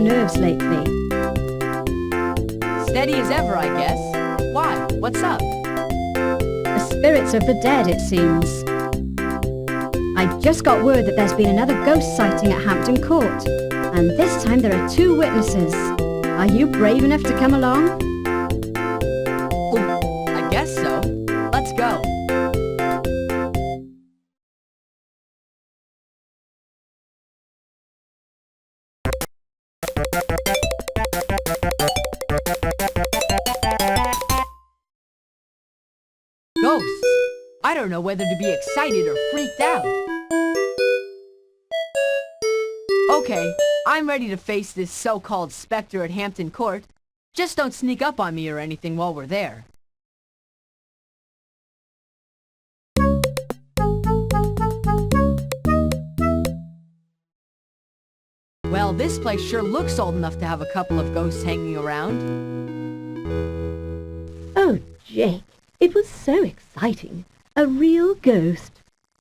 nerves lately? Steady as ever, I guess. Why? What's up? The spirits of the dead, it seems. I just got word that there's been another ghost sighting at Hampton Court, and this time there are 2 witnesses. Are you brave enough to come along? Oh, I guess so. Let's go. Ghosts! I don't know whether to be excited or freaked out. Okay, I'm ready to face this so-called specter at Hampton Court. Just don't sneak up on me or anything while we're there. Well, this place sure looks old enough to have a couple of ghosts hanging around. Oh, Jake, it was so exciting. A real ghost.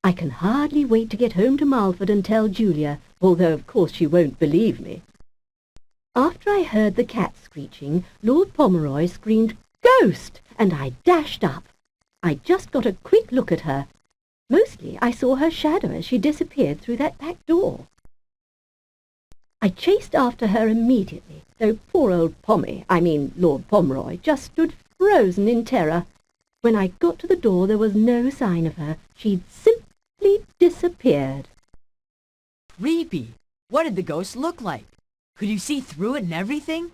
I can hardly wait to get home to Marlford and tell Julia, although of course she won't believe me. After I heard the cat screeching, Lord Pomeroy screamed, "Ghost!" and I dashed up. I just got a quick look at her. Mostly I saw her shadow as she disappeared through that back door. I chased after her immediately, though poor old Lord Pomeroy, just stood frozen in terror. When I got to the door, there was no sign of her. She'd simply disappeared. Creepy. What did the ghost look like? Could you see through it and everything?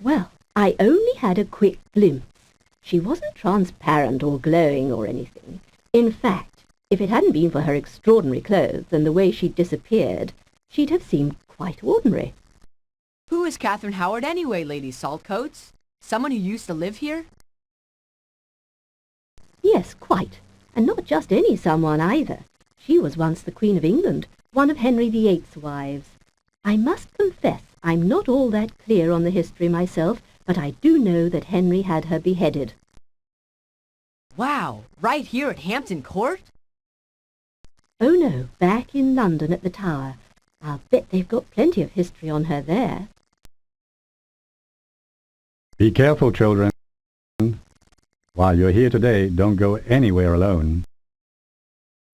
Well, I only had a quick glimpse. She wasn't transparent or glowing or anything. In fact, if it hadn't been for her extraordinary clothes and the way she'd disappeared, she'd have seemed quite ordinary. Who is Catherine Howard anyway, Lady Saltcoats? Someone who used to live here? Yes, quite. And not just any someone either. She was once the Queen of England, one of Henry VIII's wives. I must confess I'm not all that clear on the history myself, but I do know that Henry had her beheaded. Wow, right here at Hampton Court? Oh no, back in London at the Tower. I'll bet they've got plenty of history on her there. Be careful, children. While you're here today, don't go anywhere alone.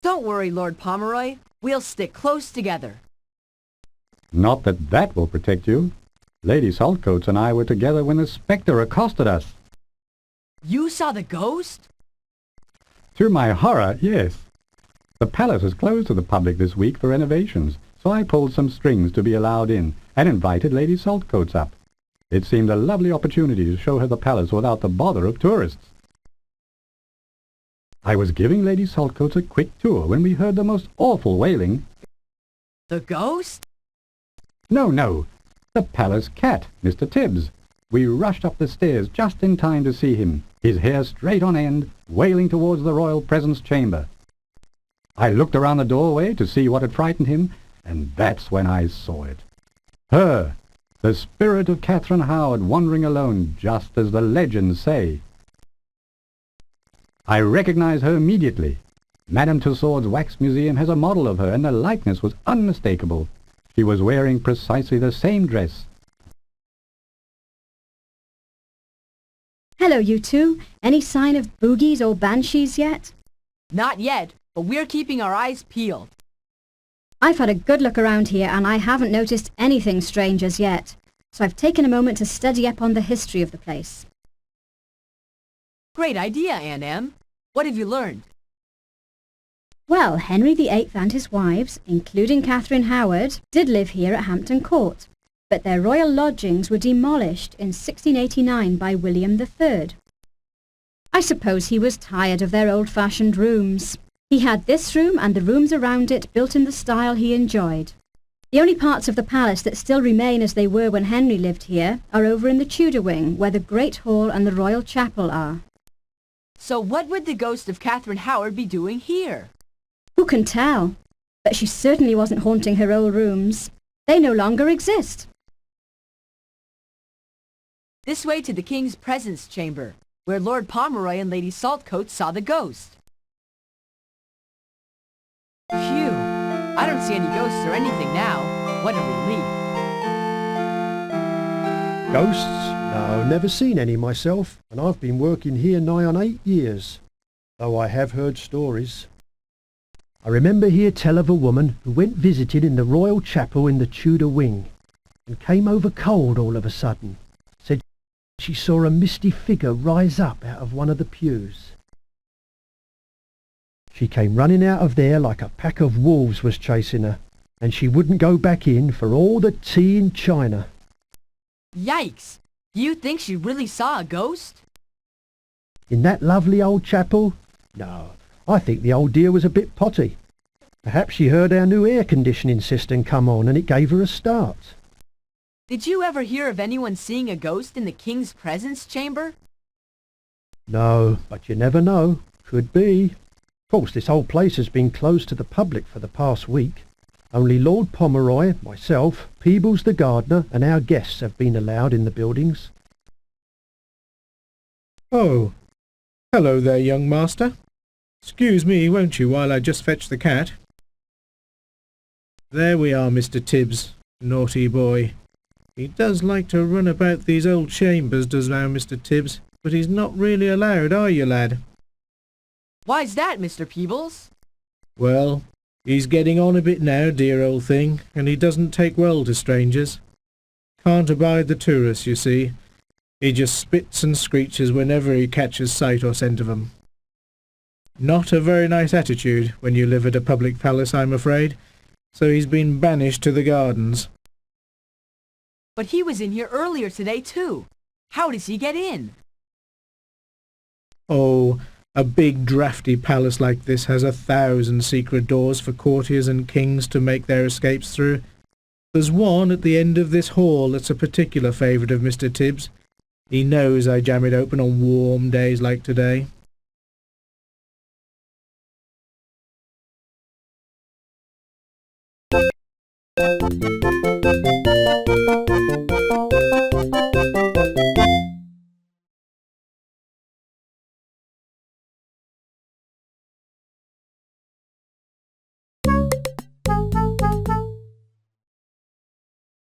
Don't worry, Lord Pomeroy. We'll stick close together. Not that that will protect you. Lady Saltcoats and I were together when the spectre accosted us. You saw the ghost? To my horror, yes. The palace is closed to the public this week for renovations, so I pulled some strings to be allowed in and invited Lady Saltcoats up. It seemed a lovely opportunity to show her the palace without the bother of tourists. I was giving Lady Saltcoats a quick tour when we heard the most awful wailing. The ghost? No, the palace cat, Mr. Tibbs. We rushed up the stairs just in time to see him, his hair straight on end, wailing towards the royal presence chamber. I looked around the doorway to see what had frightened him, and that's when I saw it. Her, the spirit of Catherine Howard wandering alone, just as the legends say. I recognized her immediately. Madame Tussauds Wax Museum has a model of her, and the likeness was unmistakable. She was wearing precisely the same dress. Hello, you 2. Any sign of boogies or banshees yet? Not yet, but we're keeping our eyes peeled. I've had a good look around here and I haven't noticed anything strange as yet, so I've taken a moment to study up on the history of the place. Great idea, Aunt Em. What have you learned? Well, Henry VIII and his wives, including Catherine Howard, did live here at Hampton Court, but their royal lodgings were demolished in 1689 by William III. I suppose he was tired of their old-fashioned rooms. He had this room and the rooms around it built in the style he enjoyed. The only parts of the palace that still remain as they were when Henry lived here are over in the Tudor wing, where the Great Hall and the Royal Chapel are. So what would the ghost of Catherine Howard be doing here? Who can tell? But she certainly wasn't haunting her old rooms. They no longer exist. This way to the King's presence chamber, where Lord Pomeroy and Lady Saltcoats saw the ghost. Phew! I don't see any ghosts or anything now. What a relief. Ghosts? No, never seen any myself, and I've been working here nigh on 8 years, though I have heard stories. I remember hear tell of a woman who went visiting in the Royal Chapel in the Tudor wing, and came over cold all of a sudden. Said she saw a misty figure rise up out of one of the pews. She came running out of there like a pack of wolves was chasing her, and she wouldn't go back in for all the tea in China. Yikes! Do you think she really saw a ghost? In that lovely old chapel? No, I think the old dear was a bit potty. Perhaps she heard our new air conditioning system come on and it gave her a start. Did you ever hear of anyone seeing a ghost in the king's presence chamber? No, but you never know. Could be. Of course, this whole place has been closed to the public for the past week. Only Lord Pomeroy, myself, Peebles the gardener, and our guests have been allowed in the buildings. Oh, hello there, young master. Excuse me, won't you, while I just fetch the cat? There we are, Mr. Tibbs. Naughty boy. He does like to run about these old chambers, does now Mr. Tibbs, but he's not really allowed, are you, lad? Why's that, Mr. Peebles? Well, he's getting on a bit now, dear old thing, and he doesn't take well to strangers. Can't abide the tourists, you see. He just spits and screeches whenever he catches sight or scent of 'em. Not a very nice attitude when you live at a public palace, I'm afraid, so he's been banished to the gardens. But he was in here earlier today, too. How does he get in? Oh, a big draughty palace like this has 1,000 secret doors for courtiers and kings to make their escapes through. There's one at the end of this hall that's a particular favourite of Mr. Tibbs. He knows I jam it open on warm days like today.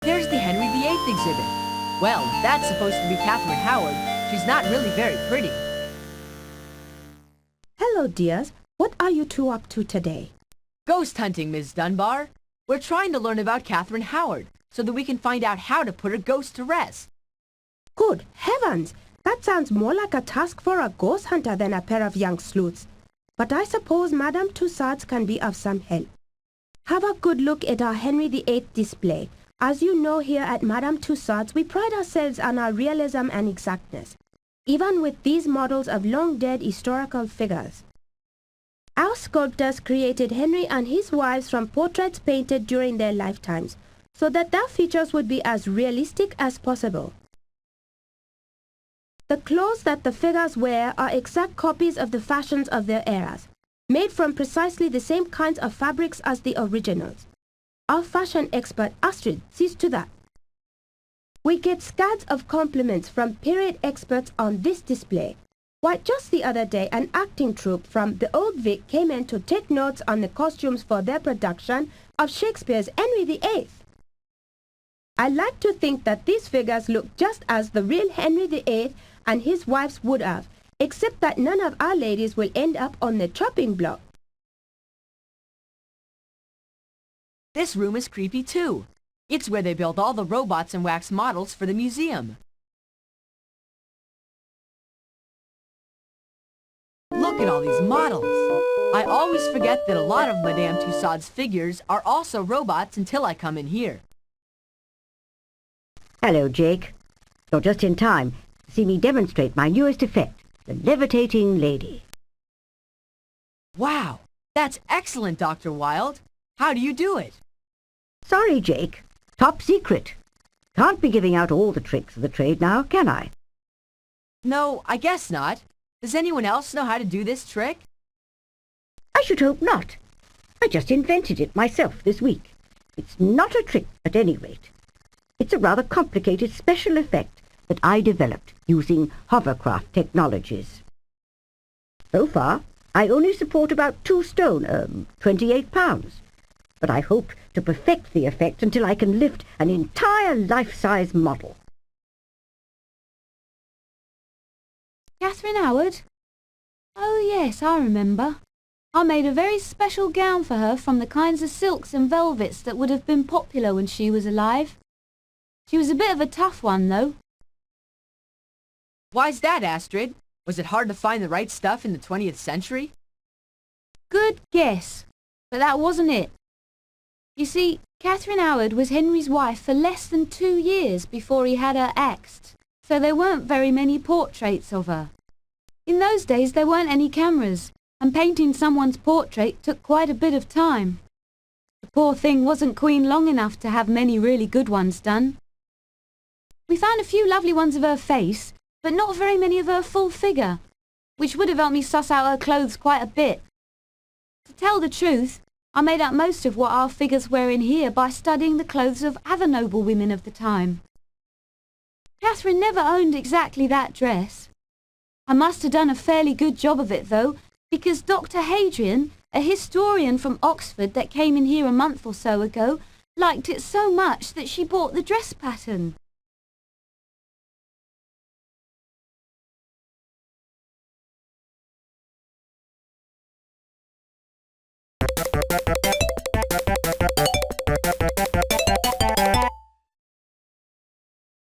There's the Henry VIII exhibit. Well, if that's supposed to be Catherine Howard, she's not really very pretty. Hello, dears. What are you two up to today? Ghost hunting, Ms. Dunbar. We're trying to learn about Catherine Howard so that we can find out how to put a ghost to rest. Good heavens! That sounds more like a task for a ghost hunter than a pair of young sleuths. But I suppose Madame Tussaud's can be of some help. Have a good look at our Henry VIII display. As you know, here at Madame Tussaud's, we pride ourselves on our realism and exactness, even with these models of long-dead historical figures. Our sculptors created Henry and his wives from portraits painted during their lifetimes, so that their features would be as realistic as possible. The clothes that the figures wear are exact copies of the fashions of their eras, made from precisely the same kinds of fabrics as the originals. Our fashion expert Astrid sees to that. We get scads of compliments from period experts on this display. Why, just the other day, an acting troupe from the Old Vic came in to take notes on the costumes for their production of Shakespeare's Henry VIII. I like to think that these figures look just as the real Henry VIII and his wives would have, except that none of our ladies will end up on the chopping block. This room is creepy, too. It's where they built all the robots and wax models for the museum. Look at all these models. I always forget that a lot of Madame Tussaud's figures are also robots until I come in here. Hello, Jake. You're just in time to see me demonstrate my newest effect, the levitating lady. Wow, that's excellent, Dr. Wilde. How do you do it? Sorry, Jake. Top secret. Can't be giving out all the tricks of the trade now, can I? No, I guess not. Does anyone else know how to do this trick? I should hope not. I just invented it myself this week. It's not a trick at any rate. It's a rather complicated special effect that I developed using hovercraft technologies. So far, I only support about 2 stone, 28 pounds. But I hope to perfect the effect until I can lift an entire life-size model. Catherine Howard? Oh yes, I remember. I made a very special gown for her from the kinds of silks and velvets that would have been popular when she was alive. She was a bit of a tough one, though. Why's that, Astrid? Was it hard to find the right stuff in the 20th century? Good guess, but that wasn't it. You see, Catherine Howard was Henry's wife for less than 2 years before he had her axed, so there weren't very many portraits of her. In those days there weren't any cameras, and painting someone's portrait took quite a bit of time. The poor thing wasn't queen long enough to have many really good ones done. We found a few lovely ones of her face, but not very many of her full figure, which would have helped me suss out her clothes quite a bit. To tell the truth, I made up most of what our figures were in here by studying the clothes of other noble women of the time. Catherine never owned exactly that dress. I must have done a fairly good job of it, though, because Dr. Hadrian, a historian from Oxford that came in here a month or so ago, liked it so much that she bought the dress pattern.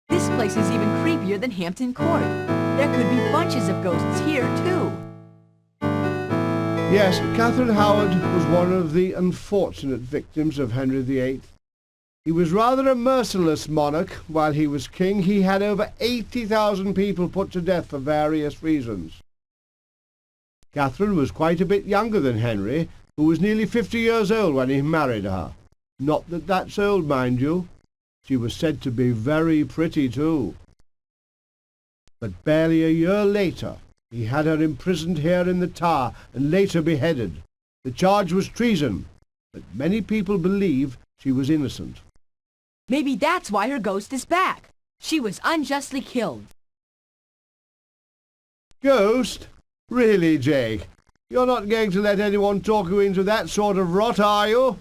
This place is even creepier than Hampton Court. There could be bunches of ghosts here, too. Yes, Catherine Howard was one of the unfortunate victims of Henry VIII. He was rather a merciless monarch. While he was king, he had over 80,000 people put to death for various reasons. Catherine was quite a bit younger than Henry, who was nearly 50 years old when he married her. Not that that's old, mind you. She was said to be very pretty too. But barely a year later, he had her imprisoned here in the Tower and later beheaded. The charge was treason, but many people believe she was innocent. Maybe that's why her ghost is back. She was unjustly killed. Ghost? Really, Jake? You're not going to let anyone talk you into that sort of rot, are you?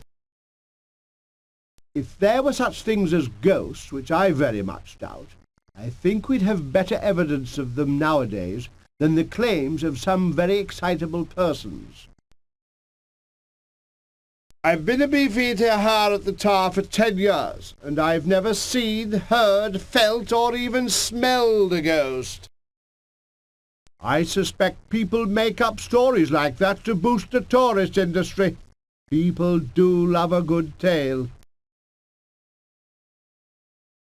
If there were such things as ghosts, which I very much doubt, I think we'd have better evidence of them nowadays than the claims of some very excitable persons. I've been a beefeater here at the Tower for 10 years, and I've never seen, heard, felt, or even smelled a ghost. I suspect people make up stories like that to boost the tourist industry. People do love a good tale.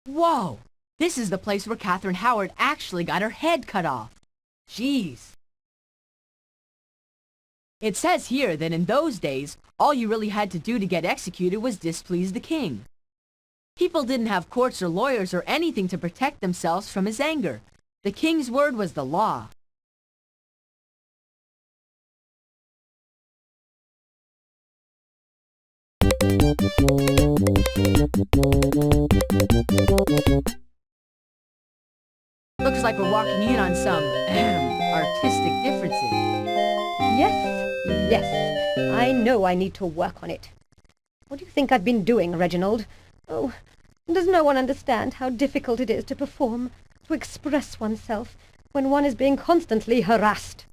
Whoa! This is the place where Catherine Howard actually got her head cut off. Jeez. It says here that in those days, all you really had to do to get executed was displease the king. People didn't have courts or lawyers or anything to protect themselves from his anger. The king's word was the law. Looks like we're walking in on some artistic differences. Yes, I know I need to work on it. What do you think I've been doing, Reginald? Oh, does no one understand how difficult it is to perform, to express oneself, when one is being constantly harassed?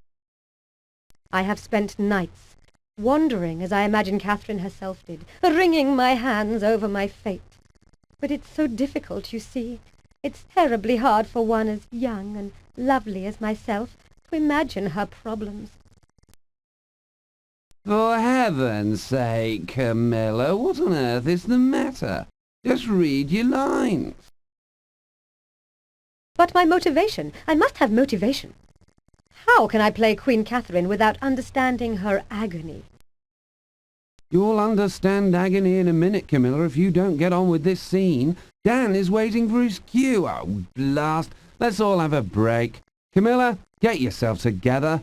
I have spent nights wandering as I imagine Catherine herself did, wringing my hands over my fate. But it's so difficult, you see. It's terribly hard for one as young and lovely as myself to imagine her problems. For heaven's sake, Camilla, what on earth is the matter? Just read your lines. But my motivation, I must have motivation. How can I play Queen Catherine without understanding her agony? You'll understand agony in a minute, Camilla, if you don't get on with this scene. Dan is waiting for his cue. Oh, blast. Let's all have a break. Camilla, get yourself together.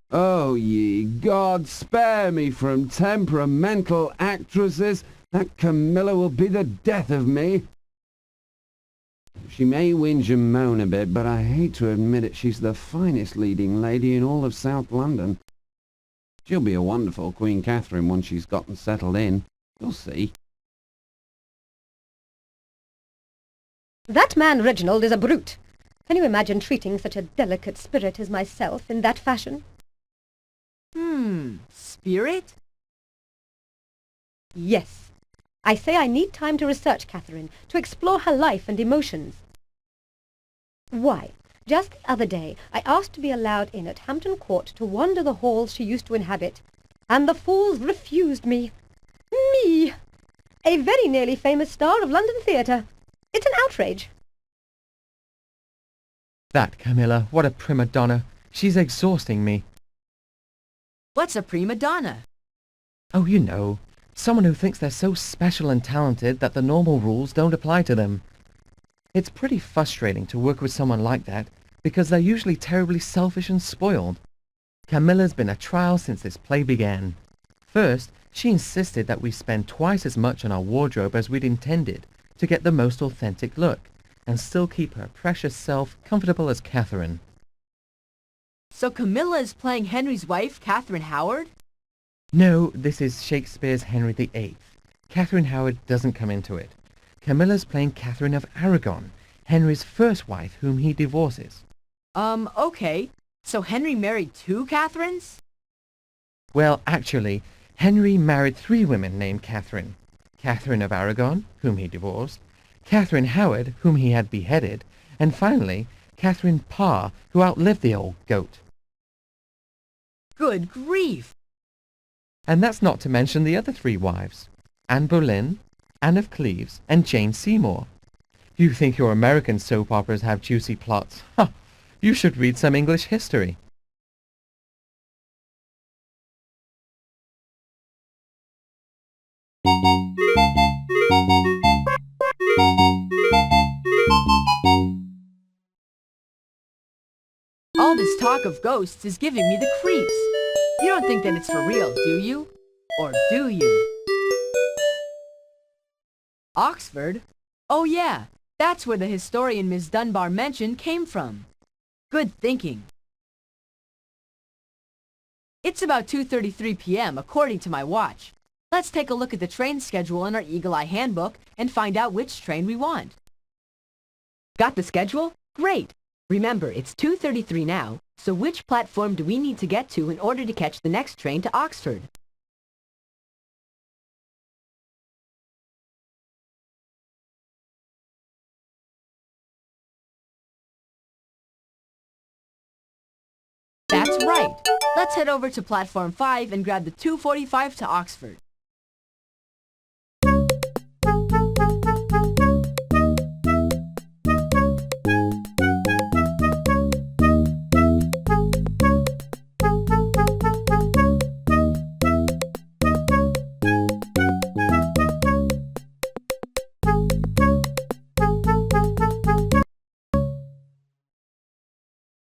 Oh, ye gods, spare me from temperamental actresses. That Camilla will be the death of me. She may whinge and moan a bit, but I hate to admit it, she's the finest leading lady in all of South London. She'll be a wonderful Queen Catherine once she's gotten settled in. You'll see. That man Reginald is a brute. Can you imagine treating such a delicate spirit as myself in that fashion? Spirit? Yes. I say I need time to research Catherine, to explore her life and emotions. Why, just the other day I asked to be allowed in at Hampton Court to wander the halls she used to inhabit, and the fools refused me. Me! A very nearly famous star of London theatre. It's an outrage. That Camilla, what a prima donna. She's exhausting me. What's a prima donna? Oh, you know, someone who thinks they're so special and talented that the normal rules don't apply to them. It's pretty frustrating to work with someone like that, because they're usually terribly selfish and spoiled. Camilla's been a trial since this play began. First, she insisted that we spend twice as much on our wardrobe as we'd intended to get the most authentic look, and still keep her precious self comfortable as Catherine. So Camilla is playing Henry's wife, Catherine Howard? No, this is Shakespeare's Henry VIII. Catherine Howard doesn't come into it. Camilla's playing Catherine of Aragon, Henry's first wife whom he divorces. Okay. So Henry married two Catherines? Well, actually, Henry married 3 women named Catherine. Catherine of Aragon, whom he divorced, Catherine Howard, whom he had beheaded, and finally, Catherine Parr, who outlived the old goat. Good grief! And that's not to mention the other 3 wives, Anne Boleyn, Anne of Cleves, and Jane Seymour. You think your American soap operas have juicy plots? Ha! You should read some English history. All this talk of ghosts is giving me the creeps. You don't think that it's for real, do you? Or do you? Oxford? Oh yeah, that's where the historian Miss Dunbar mentioned came from. Good thinking. It's about 2:33 p.m. according to my watch. Let's take a look at the train schedule in our Eagle Eye Handbook and find out which train we want. Got the schedule? Great! Remember, it's 2:33 now, so which platform do we need to get to in order to catch the next train to Oxford? That's right! Let's head over to platform 5 and grab the 2:45 to Oxford.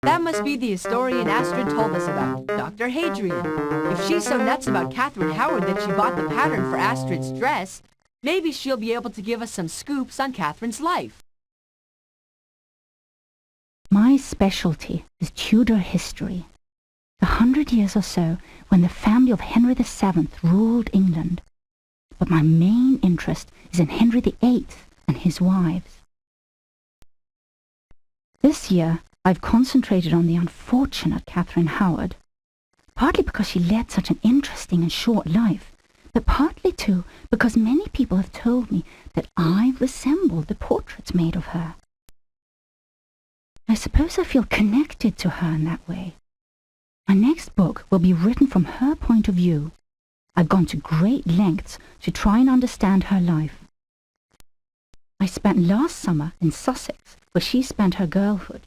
That must be the historian Astrid told us about, Dr. Hadrian. If she's so nuts about Catherine Howard that she bought the pattern for Astrid's dress, maybe she'll be able to give us some scoops on Catherine's life. My specialty is Tudor history. The 100 years or so when the family of Henry VII ruled England. But my main interest is in Henry VIII and his wives. This year, I've concentrated on the unfortunate Catherine Howard, partly because she led such an interesting and short life, but partly too because many people have told me that I resembled the portraits made of her. I suppose I feel connected to her in that way. My next book will be written from her point of view. I've gone to great lengths to try and understand her life. I spent last summer in Sussex, where she spent her girlhood.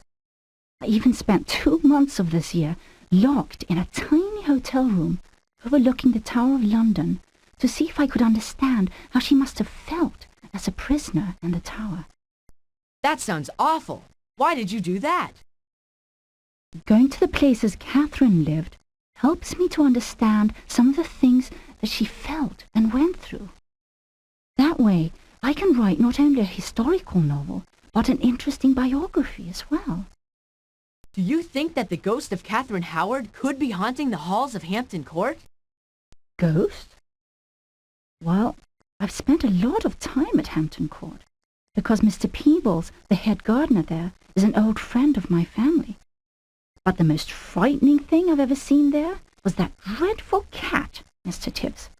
I even spent 2 months of this year locked in a tiny hotel room overlooking the Tower of London to see if I could understand how she must have felt as a prisoner in the tower. That sounds awful. Why did you do that? Going to the places Catherine lived helps me to understand some of the things that she felt and went through. That way, I can write not only a historical novel, but an interesting biography as well. Do you think that the ghost of Catherine Howard could be haunting the halls of Hampton Court? Ghost? Well, I've spent a lot of time at Hampton Court. because Mr. Peebles, the head gardener there, is an old friend of my family. But the most frightening thing I've ever seen there was that dreadful cat, Mr. Tibbs.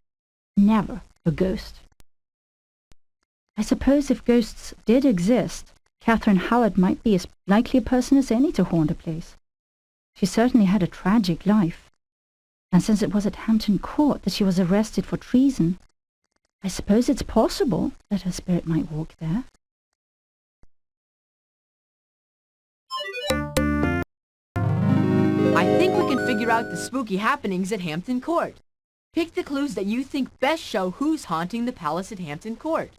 Never a ghost. I suppose if ghosts did exist, Catherine Howard might be as likely a person as any to haunt a place. She certainly had a tragic life. And since it was at Hampton Court that she was arrested for treason, I suppose it's possible that her spirit might walk there. I think we can figure out the spooky happenings at Hampton Court. Pick the clues that you think best show who's haunting the palace at Hampton Court.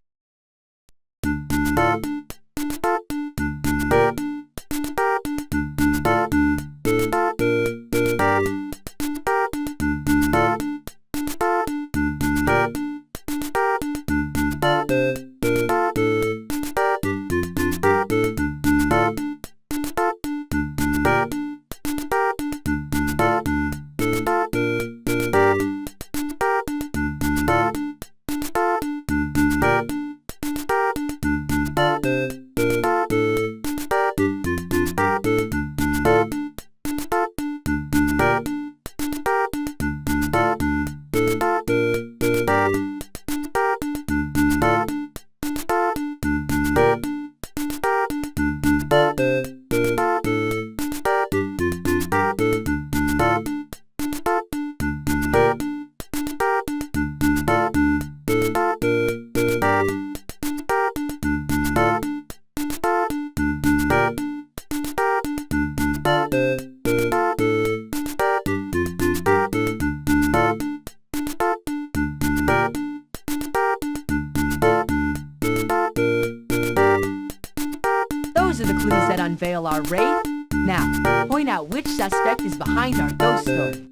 Those are the clues that unveil our wraith. Now, point out which suspect is behind our ghost story.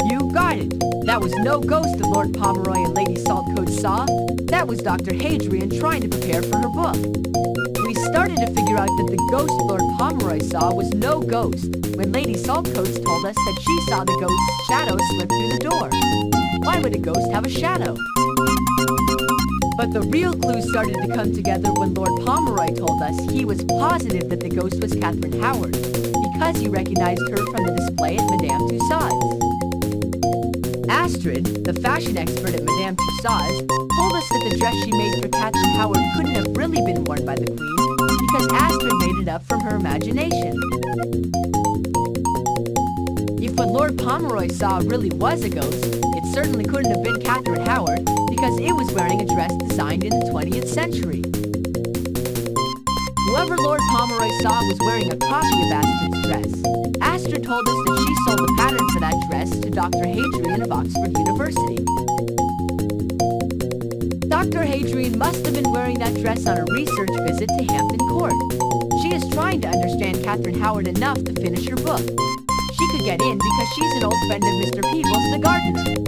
You got it! That was no ghost that Lord Pomeroy and Lady Saltcoat saw. That was Dr. Hadrian trying to prepare for her book. We started to figure out that the ghost Lord Pomeroy saw was no ghost when Lady Saltcoats told us that she saw the ghost's shadow slip through the door. Why would a ghost have a shadow? But the real clues started to come together when Lord Pomeroy told us he was positive that the ghost was Catherine Howard because he recognized her from the display at Madame Tussauds. Astrid, the fashion expert at Madame Tussauds, told us that the dress she made for Catherine Howard couldn't have really been worn by the Queen because Astrid made it up from her imagination. If what Lord Pomeroy saw really was a ghost, it certainly couldn't have been Catherine Howard because it was wearing a dress designed in the 20th century. Whoever Lord Pomeroy saw was wearing a copy of Astrid's dress. Astrid told us that she sold the pattern for that dress to Dr. Hadrian of Oxford University. Dr. Hadrian must have been wearing that dress on a research visit to Hampton Court. She is trying to understand Catherine Howard enough to finish her book. She could get in because she's an old friend of Mr. Peebles, the gardener.